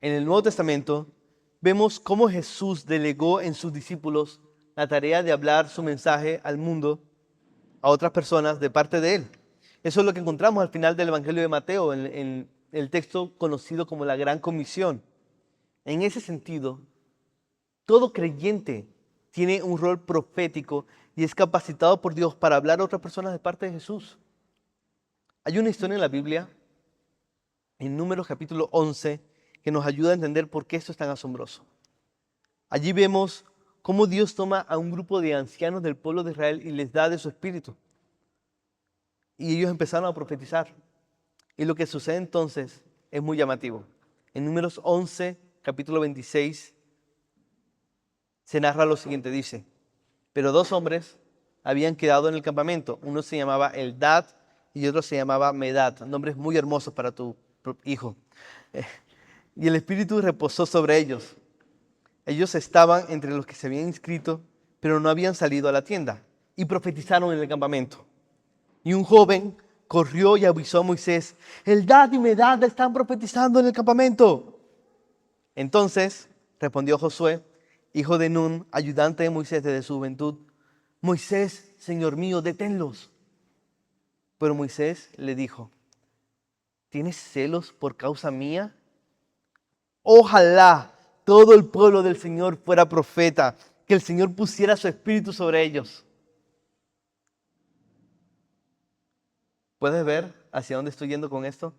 En el Nuevo Testamento vemos cómo Jesús delegó en sus discípulos la tarea de hablar su mensaje al mundo, a otras personas de parte de Él. Eso es lo que encontramos al final del Evangelio de Mateo, en el texto conocido como la Gran Comisión. En ese sentido, todo creyente tiene un rol profético y es capacitado por Dios para hablar a otras personas de parte de Jesús. Hay una historia en la Biblia, en Números capítulo 11, que nos ayuda a entender por qué esto es tan asombroso. Allí vemos cómo Dios toma a un grupo de ancianos del pueblo de Israel y les da de su espíritu. Y ellos empezaron a profetizar. Y lo que sucede entonces es muy llamativo. En Números 11, capítulo 26, se narra lo siguiente, dice: pero dos hombres habían quedado en el campamento. Uno se llamaba Eldad y otro se llamaba Medad. Nombres muy hermosos para tu hijo. Y el Espíritu reposó sobre ellos. Ellos estaban entre los que se habían inscrito, pero no habían salido a la tienda. Y profetizaron en el campamento. Y un joven corrió y avisó a Moisés: Eldad y Medad están profetizando en el campamento. Entonces respondió Josué, hijo de Nun, ayudante de Moisés desde su juventud: Moisés, Señor mío, deténlos. Pero Moisés le dijo: ¿tienes celos por causa mía? Ojalá todo el pueblo del Señor fuera profeta, que el Señor pusiera su espíritu sobre ellos. ¿Puedes ver hacia dónde estoy yendo con esto?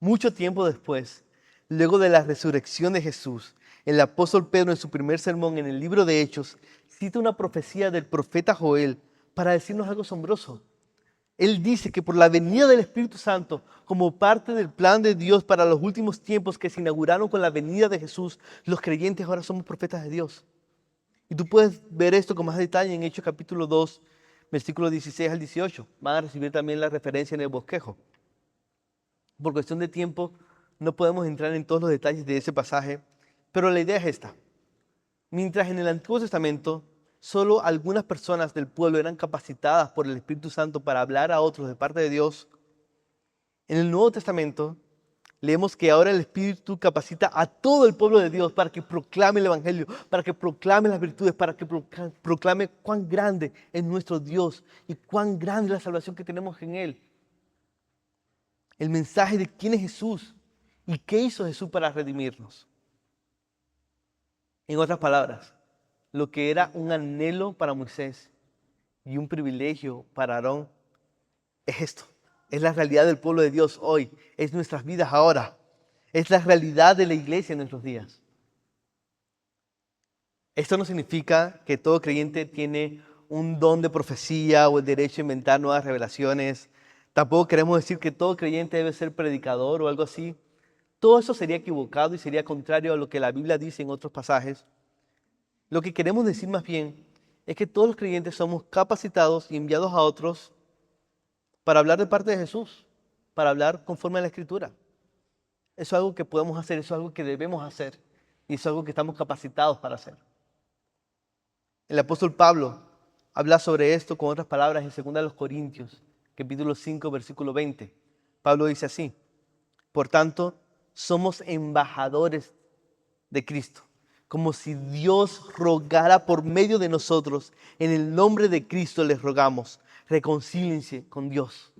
Mucho tiempo después, luego de la resurrección de Jesús, el apóstol Pedro en su primer sermón en el libro de Hechos cita una profecía del profeta Joel para decirnos algo asombroso. Él dice que por la venida del Espíritu Santo, como parte del plan de Dios para los últimos tiempos que se inauguraron con la venida de Jesús, los creyentes ahora somos profetas de Dios. Y tú puedes ver esto con más detalle en Hechos capítulo 2, versículos 16 al 18. Van a recibir también la referencia en el bosquejo. Por cuestión de tiempo, no podemos entrar en todos los detalles de ese pasaje, pero la idea es esta. Mientras en el Antiguo Testamento solo algunas personas del pueblo eran capacitadas por el Espíritu Santo para hablar a otros de parte de Dios, en el Nuevo Testamento leemos que ahora el Espíritu capacita a todo el pueblo de Dios para que proclame el Evangelio, para que proclame las virtudes, para que proclame cuán grande es nuestro Dios y cuán grande es la salvación que tenemos en Él. El mensaje de quién es Jesús y qué hizo Jesús para redimirnos. En otras palabras, lo que era un anhelo para Moisés y un privilegio para Aarón es esto. Es la realidad del pueblo de Dios hoy. Es nuestras vidas ahora. Es la realidad de la iglesia en nuestros días. Esto no significa que todo creyente tiene un don de profecía o el derecho a inventar nuevas revelaciones. Tampoco queremos decir que todo creyente debe ser predicador o algo así. Todo eso sería equivocado y sería contrario a lo que la Biblia dice en otros pasajes. Lo que queremos decir más bien es que todos los creyentes somos capacitados y enviados a otros para hablar de parte de Jesús, para hablar conforme a la Escritura. Eso es algo que podemos hacer, eso es algo que debemos hacer y eso es algo que estamos capacitados para hacer. El apóstol Pablo habla sobre esto con otras palabras en 2 Corintios, capítulo 5, versículo 20. Pablo dice así: por tanto, somos embajadores de Cristo, como si Dios rogara por medio de nosotros. En el nombre de Cristo les rogamos, reconcíliense con Dios.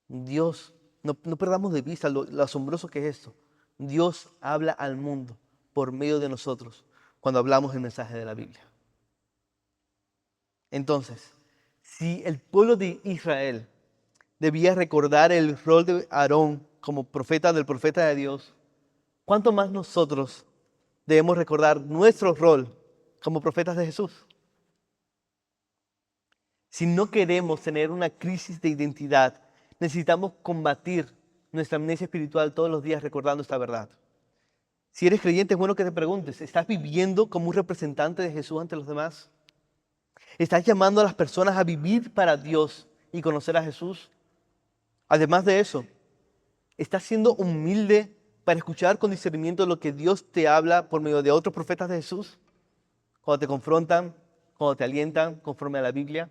Dios, no perdamos de vista lo asombroso que es esto. Dios habla al mundo por medio de nosotros cuando hablamos el mensaje de la Biblia. Entonces, si el pueblo de Israel debía recordar el rol de Aarón como profeta del profeta de Dios, ¿cuánto más nosotros debemos recordar nuestro rol como profetas de Jesús? Si no queremos tener una crisis de identidad, necesitamos combatir nuestra amnesia espiritual todos los días recordando esta verdad. Si eres creyente, es bueno que te preguntes: ¿estás viviendo como un representante de Jesús ante los demás? ¿Estás llamando a las personas a vivir para Dios y conocer a Jesús? Además de eso, ¿estás siendo humilde para escuchar con discernimiento lo que Dios te habla por medio de otros profetas de Jesús? Cuando te confrontan, cuando te alientan conforme a la Biblia.